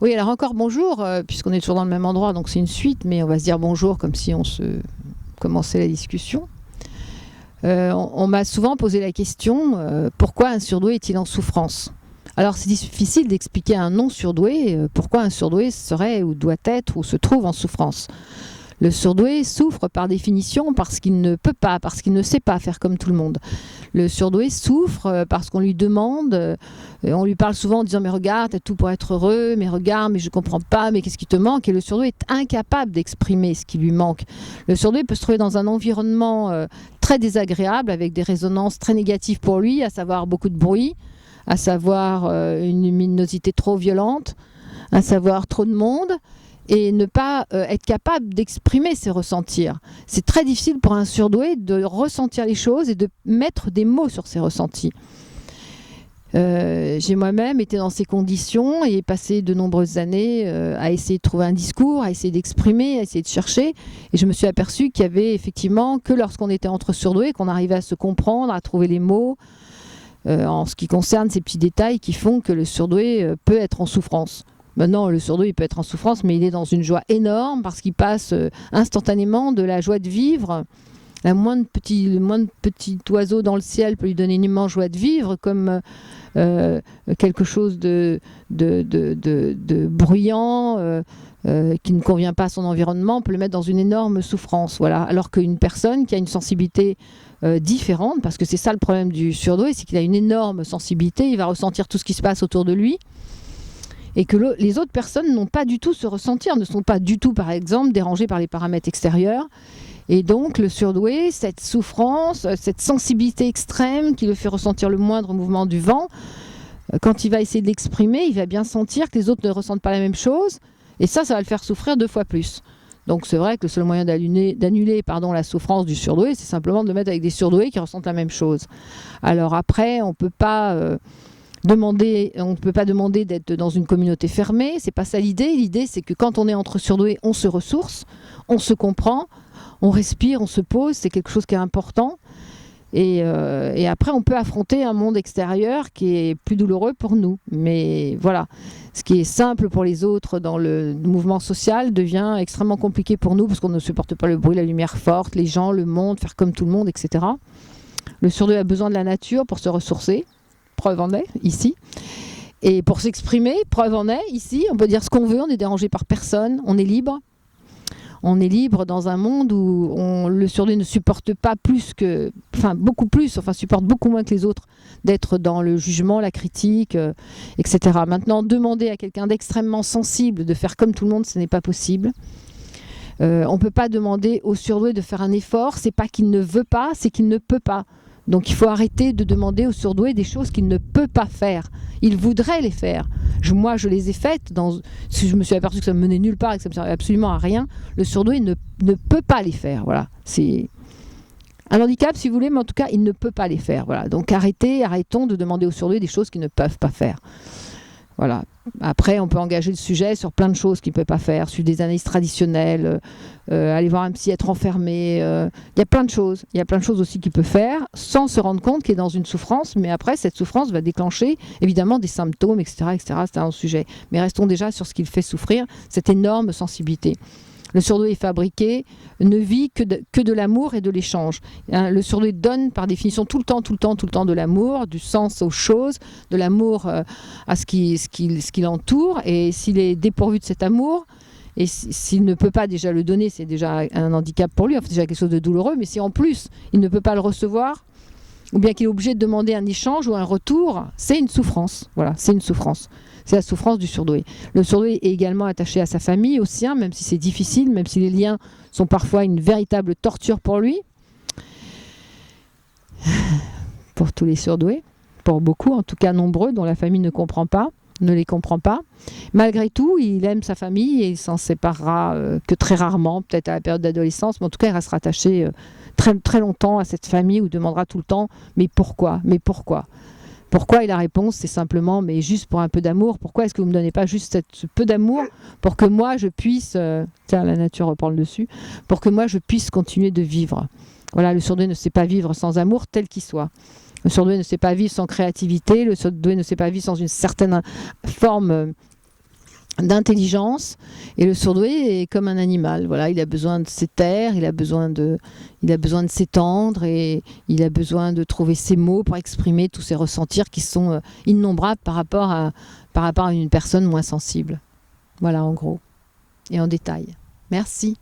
Oui, alors encore bonjour, puisqu'on est toujours dans le même endroit, donc c'est une suite, mais on va se dire bonjour comme si on se commençait la discussion. On m'a souvent posé la question, pourquoi un surdoué est-il en souffrance? Alors c'est difficile d'expliquer à un non-surdoué pourquoi un surdoué serait ou doit être ou se trouve en souffrance. Le surdoué souffre par définition parce qu'il ne peut pas, parce qu'il ne sait pas faire comme tout le monde. Le surdoué souffre parce qu'on lui demande, on lui parle souvent en disant « mais regarde, t'as tout pour être heureux, mais regarde, mais je comprends pas, mais qu'est-ce qui te manque ?» Et le surdoué est incapable d'exprimer ce qui lui manque. Le surdoué peut se trouver dans un environnement très désagréable avec des résonances très négatives pour lui, à savoir beaucoup de bruit, à savoir une luminosité trop violente, à savoir trop de monde, et ne pas être capable d'exprimer ses ressentis. C'est très difficile pour un surdoué de ressentir les choses et de mettre des mots sur ses ressentis. J'ai moi-même été dans ces conditions et passé de nombreuses années à essayer de trouver un discours, à essayer d'exprimer, à essayer de chercher. Et je me suis aperçue qu'il y avait effectivement que lorsqu'on était entre surdoués qu'on arrivait à se comprendre, à trouver les mots, en ce qui concerne ces petits détails qui font que le surdoué peut être en souffrance. Maintenant, le surdoué il peut être en souffrance, mais il est dans une joie énorme parce qu'il passe instantanément de la joie de vivre. Le moindre petit oiseau dans le ciel peut lui donner une immense joie de vivre, comme quelque chose de bruyant qui ne convient pas à son environnement peut le mettre dans une énorme souffrance. Voilà. Alors qu'une personne qui a une sensibilité différente, parce que c'est ça le problème du surdoué, c'est qu'il a une énorme sensibilité, il va ressentir tout ce qui se passe autour de lui, et que les autres personnes n'ont pas du tout ce ressentir, ne sont pas du tout, par exemple, dérangées par les paramètres extérieurs. Et donc, le surdoué, cette souffrance, cette sensibilité extrême qui le fait ressentir le moindre mouvement du vent, quand il va essayer de l'exprimer, il va bien sentir que les autres ne ressentent pas la même chose, et ça va le faire souffrir 2 fois plus. Donc, c'est vrai que le seul moyen d'annuler la souffrance du surdoué, c'est simplement de le mettre avec des surdoués qui ressentent la même chose. Alors après, on ne peut pas demander d'être dans une communauté fermée, c'est pas ça l'idée. L'idée, c'est que quand on est entre surdoués, on se ressource, on se comprend, on respire, on se pose, c'est quelque chose qui est important. Et après, on peut affronter un monde extérieur qui est plus douloureux pour nous. Mais voilà, ce qui est simple pour les autres dans le mouvement social devient extrêmement compliqué pour nous parce qu'on ne supporte pas le bruit, la lumière forte, les gens, le monde, faire comme tout le monde, etc. Le surdoué a besoin de la nature pour se ressourcer. Preuve en est, ici. Et pour s'exprimer, preuve en est, ici, on peut dire ce qu'on veut, on n'est dérangé par personne, on est libre. On est libre dans un monde où le surdoué ne supporte pas supporte beaucoup moins que les autres d'être dans le jugement, la critique, etc. Maintenant, demander à quelqu'un d'extrêmement sensible de faire comme tout le monde, ce n'est pas possible. On ne peut pas demander au surdoué de faire un effort, c'est pas qu'il ne veut pas, c'est qu'il ne peut pas. Donc il faut arrêter de demander au surdoué des choses qu'il ne peut pas faire. Il voudrait les faire. Moi, je les ai faites. Si je me suis aperçu que ça me menait nulle part et que ça ne me servait absolument à rien, le surdoué ne peut pas les faire. Voilà. C'est un handicap, si vous voulez, mais en tout cas, il ne peut pas les faire. Voilà. Donc arrêtons de demander aux surdoués des choses qu'ils ne peuvent pas faire. Voilà. Après, on peut engager le sujet sur plein de choses qu'il ne peut pas faire, sur des analyses traditionnelles, aller voir un psy, être enfermé. Il y a plein de choses. Il y a plein de choses aussi qu'il peut faire sans se rendre compte qu'il est dans une souffrance. Mais après, cette souffrance va déclencher évidemment des symptômes, etc., etc. C'est un sujet. Mais restons déjà sur ce qui le fait souffrir, cette énorme sensibilité. Le surdoué fabriqué ne vit que de l'amour et de l'échange. Le surdoué donne par définition tout le temps de l'amour, du sens aux choses, de l'amour à ce qui l'entoure. Et s'il est dépourvu de cet amour, et s'il ne peut pas déjà le donner, c'est déjà un handicap pour lui, enfin, c'est déjà quelque chose de douloureux, mais si en plus il ne peut pas le recevoir, ou bien qu'il est obligé de demander un échange ou un retour, c'est une souffrance. Voilà, c'est une souffrance. C'est la souffrance du surdoué. Le surdoué est également attaché à sa famille, au sien, même si c'est difficile, même si les liens sont parfois une véritable torture pour lui. Pour tous les surdoués, pour beaucoup, en tout cas nombreux, dont la famille ne les comprend pas. Malgré tout, il aime sa famille et il s'en séparera que très rarement, peut-être à la période d'adolescence, mais en tout cas, il restera attaché très, très longtemps à cette famille où il demandera tout le temps « mais pourquoi ? Mais pourquoi ?» Pourquoi? Et la réponse, c'est simplement, mais juste pour un peu d'amour. Pourquoi est-ce que vous ne me donnez pas juste ce peu d'amour pour que moi, je puisse... tiens, la nature reprend le dessus. Pour que moi, je puisse continuer de vivre. Voilà, le surdoué ne sait pas vivre sans amour, tel qu'il soit. Le surdoué ne sait pas vivre sans créativité. Le surdoué ne sait pas vivre sans une certaine forme d'intelligence, et le surdoué est comme un animal. Voilà, il a besoin de se taire, il a besoin de s'étendre, et il a besoin de trouver ses mots pour exprimer tous ses ressentir qui sont innombrables par rapport à une personne moins sensible. Voilà, en gros et en détail. Merci.